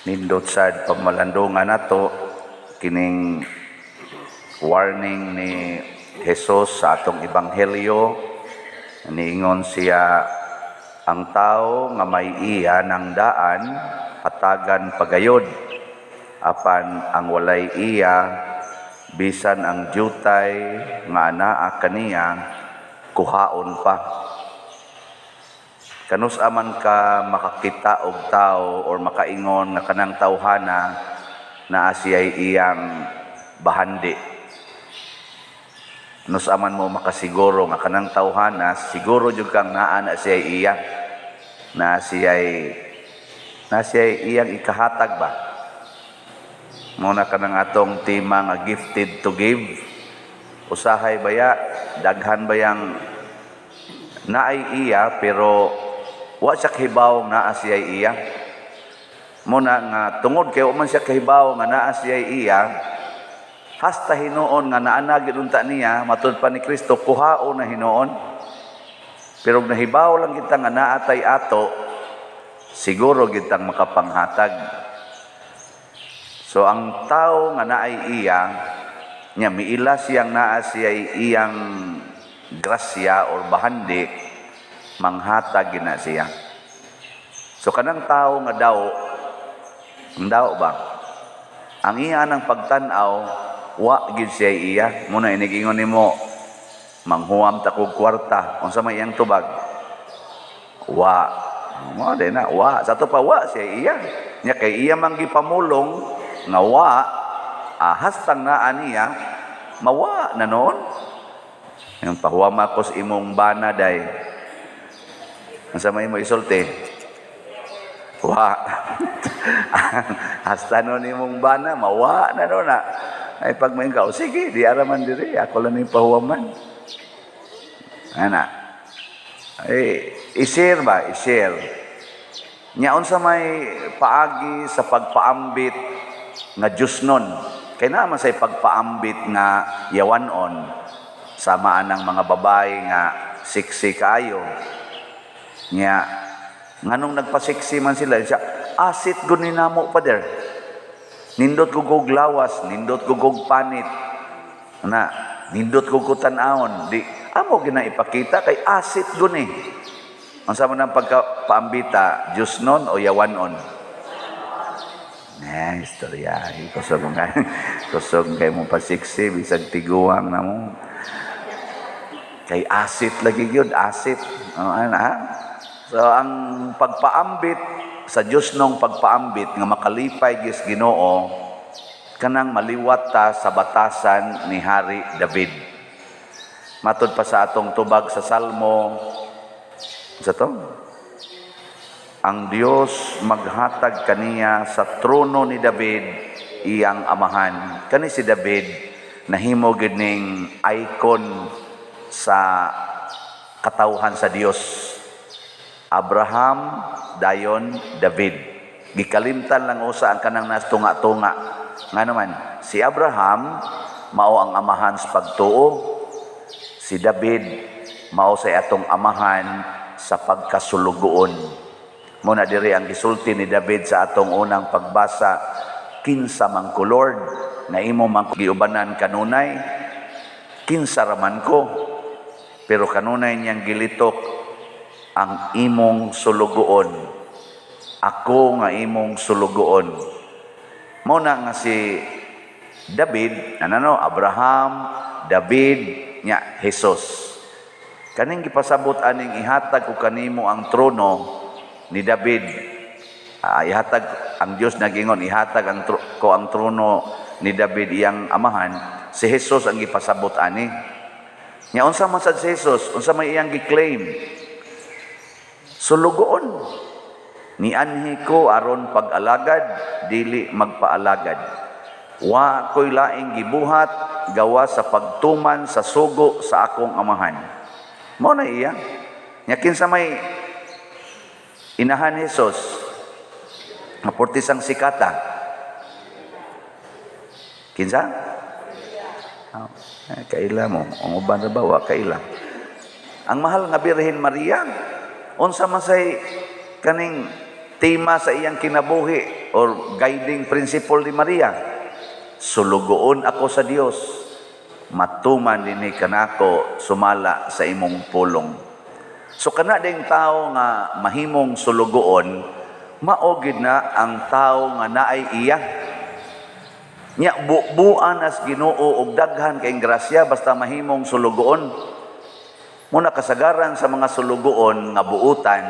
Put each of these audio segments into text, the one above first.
Nindot sad pagmalandungan nato kining warning ni Jesus sa atong ebanghelyo. Niingon siya, ang tao nga may iya ng daan hatagan pagayod, apan ang walay iya bisan ang jutay nga anaa kaniya kuhaon pa. Kanus aman ka makakita og tao or makaingon nga kanang tawhana na siya'y iyang bahandi. Kanus aman mo makasiguro nga kanang tawhana siguro jud kang naa na siya'y iya na siya'y iyang ikahatag ba. Muna kanang atong tema nga gifted to give. Usahay baya daghan bayang naay iya pero wa siya kahibaw naa siya iya. Muna nga tungod kay wa man siya kahibaw nga naa siya iya, hasta hinuon nga naanagid unta niya matud pa ni Kristo kuhaon na hinuon. Pero nahibaw lang kita nga naatay ato, siguro kitang makapanghatag. So ang tao nga naay iya nya miila siyang naa siya iyang grasya or bahandi, manghatag gina siya. So kanang tao nga daw ba? Ang iya ng pagtanaw, wa gid siya iya. Muna inigingon nimo, manghuam ta kog kwarta. Unsa may iyang tubag? Wa. Mo din na wa. Sa to pa wa siya iya. Nya kay iya man gipamulong nga wa, hastang naa niya mawa na noon. Yung pahuwama ko sa imong bana day. Unsa may mo isulti? Wa. Hasta noon imong bana mawa na noon na. Ay pag may ikaw, sige, di araman diri, ako lang yung pahuwaman. Ana. Ay, i-share ba? I-share. Nyaon sa may paagi sa pagpaambit nga Diyos nun. Kaya naman sa pagpaambit nga yawanon, samaan ng mga babae nga siksi kayo. Nganong nagpasiksi man sila, siya, asit guninamo pa der. Nindot kugog lawas, nindot kugog panit. Nindot kugog tanawon. Di, amo gina ipakita kay asit guni. Ang sama ng pagpaambita, Diyos nun o yawanon? Istorya. Kusog kayo mo pasiksi, bisag tiguang na mo. Kay asit lagi yun, asit. So, ang pagpaambit sa Diyos nung pagpaambit nga makalipay gis Ginoo kanang maliwat ta sa batasan ni Hari David. Matud pa sa atong tubag sa Salmo, sa to? Ang Dios maghatag kaniya sa trono ni David iyang amahan. Kani si David nahimo gid ning icon sa katawhan sa Dios. Abraham dayon David. Gikalimtan lang usa ang kanang nastunga-tunga. Nga naman, si Abraham mao ang amahan sa pagtuo. Si David mao sa atong amahan sa pagkasulugoon. Muna diri ang gisulti ni David sa atong unang pagbasa, kinsa man ko Lord na imo man giubanan kanunay, kinsa raman ko, pero kanunay niyang gilitok ang imong sulugoon. Ako nga imong sulugoon. Muna nga si David, Abraham, David, nya Jesus. Kaning gipasabot aning ihatag ko kanimo ang trono ni David. Ihatag ang Dios nagingon, ihatag ko ang trono ni David iyang amahan. Si Jesus ang gipasabot ani. Nya unsa man sad si Jesus, unsa may iyang giklaim? Sulugoon. Ni anhi ko aron pag-alagad, dili magpaalagad. Wa ko'y laing gibuhat, gawa sa pagtuman sa sugo sa akong amahan. Mao na iya. Nya kinsa may inahan Jesus, maportisang sikata. Kinsa? Kaila mo. Ang uban na bawa, kaila. Ang mahal nga Birhen Maria, unsa man say kaning tema sa iyang kinabuhi, or guiding principle ni Maria, sulugoon ako sa Dios, matuman dinhi kanako sumala sa imong pulong. So kana ding tao nga mahimong sulugoon, mao gid na ang tao nga naay iya. Nya buan as Ginoo og daghan kay grasya basta mahimong sulugoon. Muna kasagaran sa mga sulugoon nga buutan,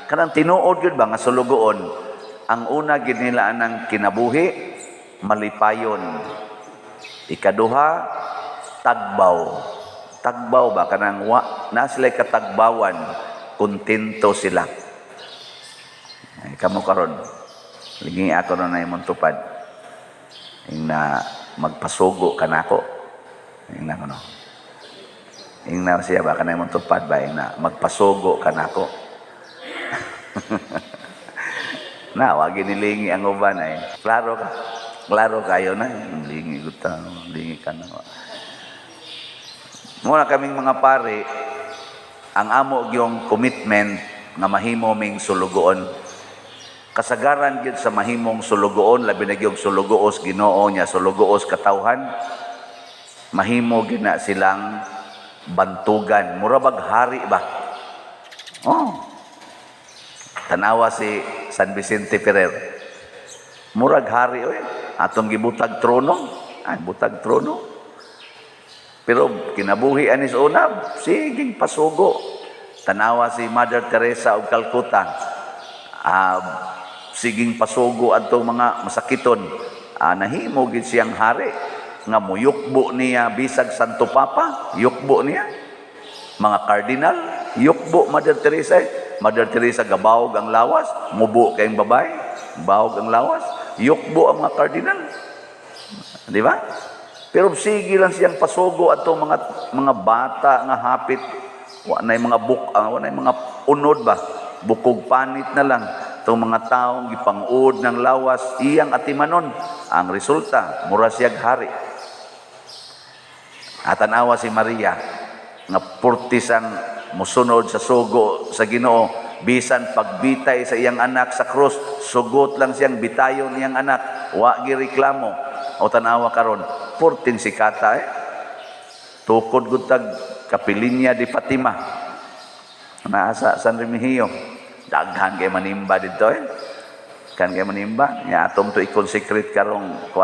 kanang tinuod gyud ba nga sulugoon, ang una gid nila anang kinabuhi malipayon. Ikaduha, tagbaw. Tagbaw ba kanang na sila katagbawan, kontento sila. Ay kamo karon, lingi ako na imong tupad. Ing na magpasugo kanako. Ing na kuno. Ing na siya ba kanay imong tupad ba ing na magpasugo kanako. Na wagi nilingi ang uban ay. Klaro kayo na lingi guta, lingi ka na. Muna kaming mga pare, ang amo yung commitment nga mahimo ming sulugoon. Kasagaran gyud sa mahimong sulugoon, labi na gyud sulugoos Ginoo niya, sulugoos katawhan, mahimo gyud na silang bantugan. Mura bag hari ba? Oh. Tanawa si San Vicente Ferrer. Murag hari oy, atong gibutag trono. Ay butag trono. Pero kinabuhi anis una, siging pasugo. Tanawa si Mother Teresa of Calcutta. Siging pasugo adtong mga masakiton. Nahimo gid siyang hari nga muyukbo niya bisag Santo Papa, yukbo niya. Mga kardinal, yukbo Mother Teresa. Mother Teresa gabawog ang lawas, mubo kayong babae, bawog ang lawas, yukbo ang mga kardinal. Di ba? Pero sige lang siyang pasugo atong mga bata nga hapit, wala mga unod ba, bukog panit na lang. Itong mga taong gipangud ng lawas, iyang atimanon. Ang resulta, mura siyag hari. At tanawa si Maria, nga purtisang musunod sa sugo sa Ginoo, bisan pagbitay sa iyang anak sa krus, sugot lang siyang bitayon niyang anak, wa gireklamo. O tanawa karon, purtin si kata tukod gutag Kapilinya di Fatima. Naasa San Remigio. Daghan kay manimba dito kan kay manimba nya atom to i-consecrate karong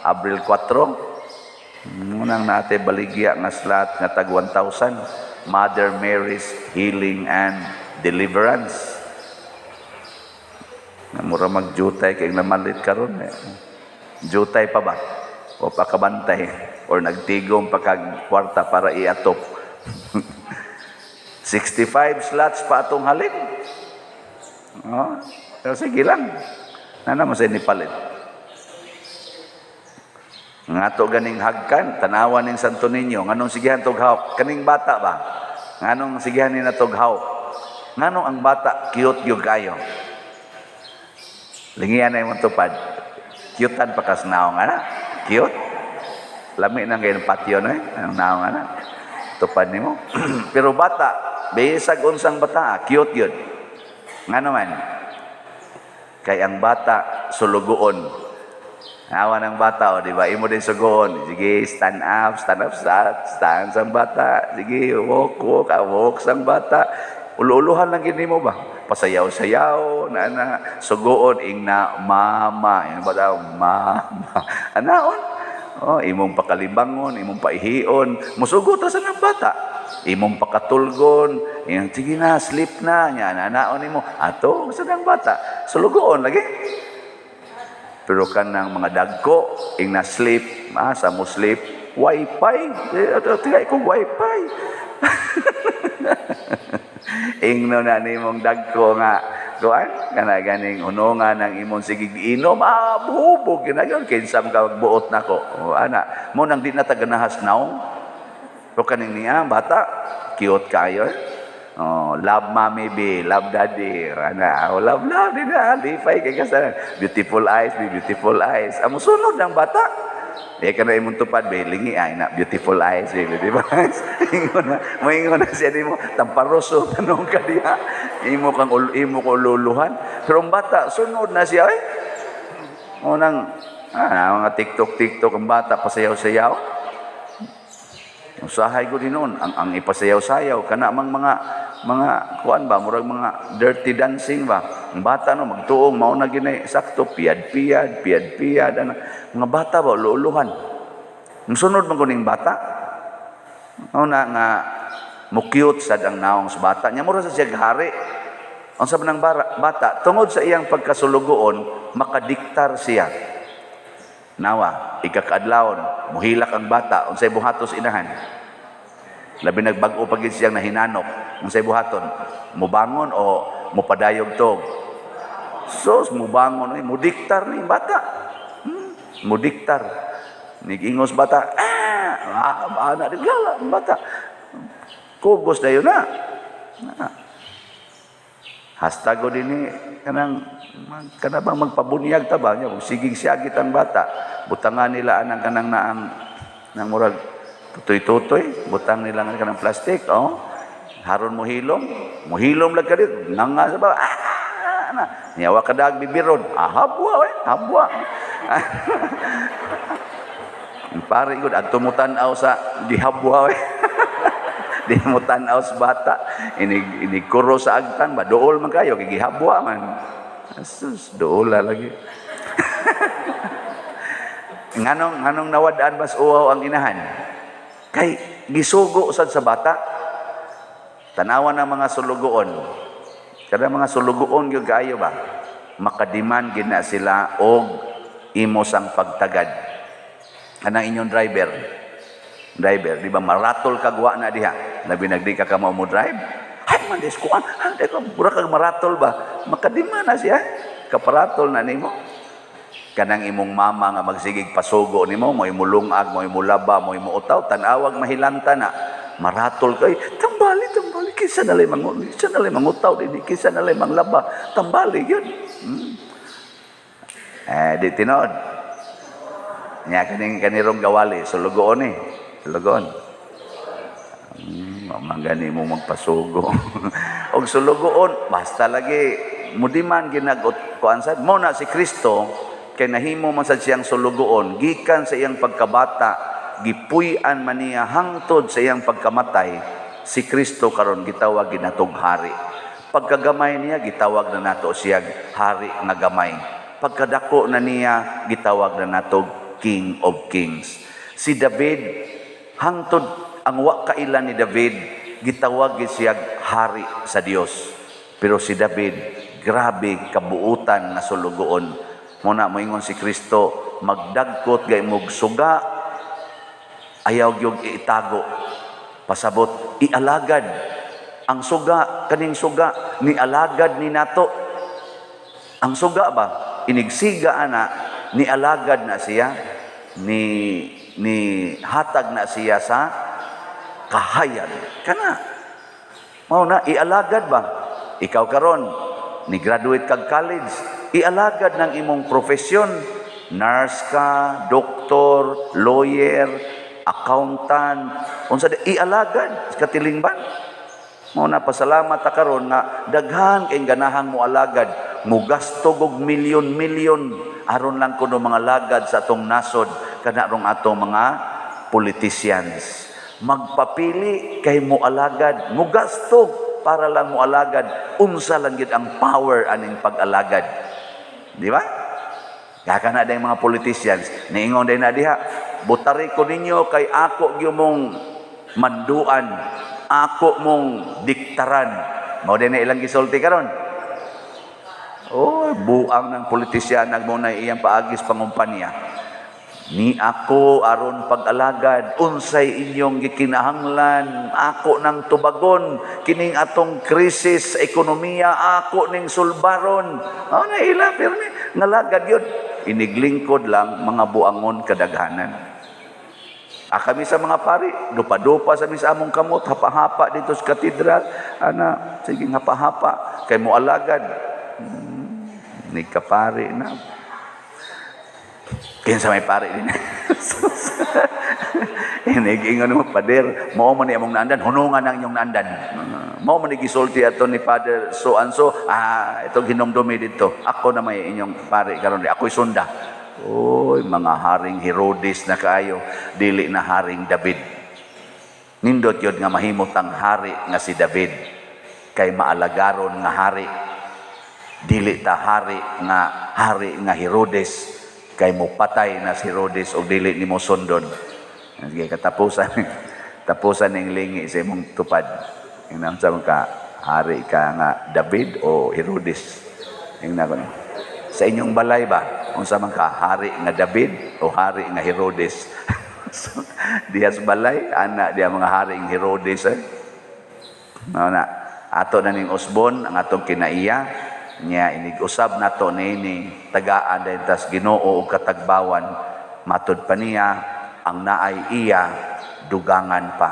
Abril 4 munang nate baligya nga slot nga tag 1,000 Mother Mary's Healing and Deliverance. Mura magjutay kay namalit karon jutay pa ba o pakabantay or nagtigom pa kag kwarta para iatop. 65 slots pa atong halin. Pero sige lang. Naman sa inipalit. Nga to ganing hagkan, tanawa ning Santo Niño, nganong sigihan tog hawk, kaning bata ba? Nganong sigihan ni na tog hawk? Nganong ang bata cute gyud kayo? Lingian na imong tupad. Cutean pa kas naong ana. Cute. Lami nang gayon patio na ang naong ana. Tupad nimo. Pero bata, bisag unsang bata, cute gyud. Nga naman, kay ang bata sulugoon. Awa ng bata, di ba? Imo din sugoon. Sige, stand up, stand sang bata. Sige, walk sang bata. Ulu-uluhan lang gini mo ba? Pasayaw-sayaw, sugoon, ingna, mama. Yan ba daw? Mama. Anaon? Imong pakalibangon, imong paihion. Musugot sa ng bata. Imong pakatulgon, sige na, sleep na, nanaon mo, ato, sa ng bata, sulugoon lagi. Pero kanang mga dagko, na sleep, sa mo sleep, wifi, tigay ko wifi. Ingno na ni mong dagko nga, kana ganing unongan ng imong sigig inom, buhubog, ginayon, kinsam ka buot na ko. Ana, mo nang di na taganahas naong, pero kaning niya, bata, cute kayo. Love mommy be, love daddy. Love, di na. Lifay kay kasalan. Beautiful eyes, be beautiful eyes. Amo sunod ng bata. Kana imong tupad, be, lingi ay na, beautiful eyes, be beautiful eyes. Moingon na siya mo, tamparoso, tanong ka diha. Imo ko ululuhan. Pero ang bata, sunod na siya, Unang, mga TikTok ang bata, pasayaw-sayaw. Usahay ko din noon, ang ipasayaw-sayaw, kana mga kuan ba, murag mga dirty dancing ba. Ang bata no, magtuong, mauna ginay, sakto, piyad-piyad, ano. Mga bata ba, luuluhan. Ang sunod man kuning bata, mauna nga, mukyot sad ang naong sa bata. Nya mura sa siya hari. Ang sabi ng bata, tungod sa iyang pagkasulugoon, makadiktar siya. Nawa, ikakadlawon, muhilak ang bata, unsay buhatos inahan. Labi nagbago pagid siyang nahinanok, unsay buhaton, mubangon o mupadayog tog. Sos, mubangon, mudiktar ni bata. Mudiktar. Nigingos bata, anak din gala, bata. Kugos na yun na. Hashtag din ni kanang bang magpabunyag ta ba nya sigig siagit ang bata. Butangan nila anang kanang naang nang murag tutoy-tutoy, butang nila nga kanang plastic, Haron mo hilom lag kadit, nanga sa ba. Niyawa kadag bibiron. Habwa. Pare gud adto mo tan-aw sa dihabwa di mo tan-aw sa bata, ini kuro sa agtang ba, dool man kayo, gihabwa man. Asus, dool lagi. nganong nawadaan bas uwaw ang inahan? Kay gisugo sad sa bata. Tanawan ng mga sulugoon. Kada mga sulugoon gyud kaayo ba? Makadiman gid na sila og imo sang pagtagad. Kanang inyong driver, di ba maratol kagwa na diha? Labi nagdi ka mo drive. Hay man des kuan, hay ko mura kag maratol ba? Makadima na siya. Kaparatol na nimo. Kanang imong mama nga magsigig pasugo nimo, mo imulungag, mo imulaba, mo imuutaw, tan-awag mahilanta na. Maratol kay tambali kisa na mangutaw din, kisa na manglaba, tambali yun. Di tinod. Nya kanirong gawali, sulugoon sulugoon. Mamangani mo magpasugo. Og sulugoon, basta lagi mudiman ginagot kuan sad mo na si Kristo kay nahimo man sad siyang sulugoon gikan sa iyang pagkabata, gipuy-an man niya hangtod sa iyang pagkamatay. Si Kristo karon gitawag ginatog hari. Pagkagamay niya gitawag na nato siya hari nga gamay. Pagkadako na niya gitawag na nato King of Kings. Si David hangtod ang wakailan ni David gitawag siya hari sa Dios. Pero si David grabe kabuutan nga sulugoon. Muna moingon si Kristo magdagkot gay mog suga ayaw gyud itago. Pasabot ialagad ang suga kaning suga ni alagad ni nato. Ang suga ba inigsiga ana ni alagad na siya ni hatag na siya sa kahayan kana mao na ialagad ba ikaw karon ni graduate kag college ialagad ng imong profesyon nurse ka doktor lawyer accountant unsa ialagad katilingban mao na pasalamat ta karon nga daghan kay ganahang mo alagad mo gasto og milyon aron lang kuno mga lagad sa atong nasod kana rong atong mga politicians magpapili kay mo alagad mo gasto para lang mo alagad unsa lang gid ang power aning pag-alagad di ba kaya na day mga politicians niingon day na diha butari ko ninyo kay ako gyumong manduan ako mong diktaran mao din na ilang gisulti karon buang ng politisyan nagmo na iyang paagis pangumpanya ni ako aron pag-alagad unsay inyong gikinahanglan ako nang tubagon kining atong krisis sa ekonomiya ako ning sulbaron na ila pirmi nalagad yun iniglingkod lang mga buangon kadaghanan kami sa mga pari dupa-dupa sa among kamot hapa-hapa dito sa katedral ana sige hapa-hapa kay mo alagad ni kapari na kinsa may pare din ingon mo pader mao man ni among naandan hunungan ang inyong naandan mao man ni gisulti ato ni Father so and so itong hinomdumi dito ako na may inyong pare karon ako'y sunda Oy, mga haring Herodes na kaayo, dili na haring David. Nindot yun nga mahimot ang hari nga si David, kay maalagaron nga hari. Dili ta hari nga Herodes, kay mupatay na si Herodes o dili ni mo sundon. Sige, tapusan ng lingi sa imong tupad. Ingnan sa ka, hari ka nga David o Herodes. Ingnan ko. Sa inyong balay ba, unsa man ka, hari nga David o hari nga Herodes? So, diha sa balay, ana diha mga hari nga Herodes. Na ato na ning usbon ang atong kinaiya niya inig-usab nato ni tagaan dahil tas Ginoo og katagbawan matud pa niya ang naay iya dugangan pa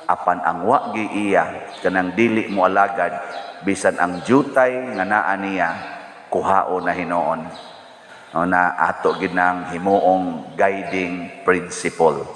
apan ang wa gi iya kanang dili mo alagad bisan ang jutay nga naa niya kuhao na Hinoon na ato ginang himuong guiding principle.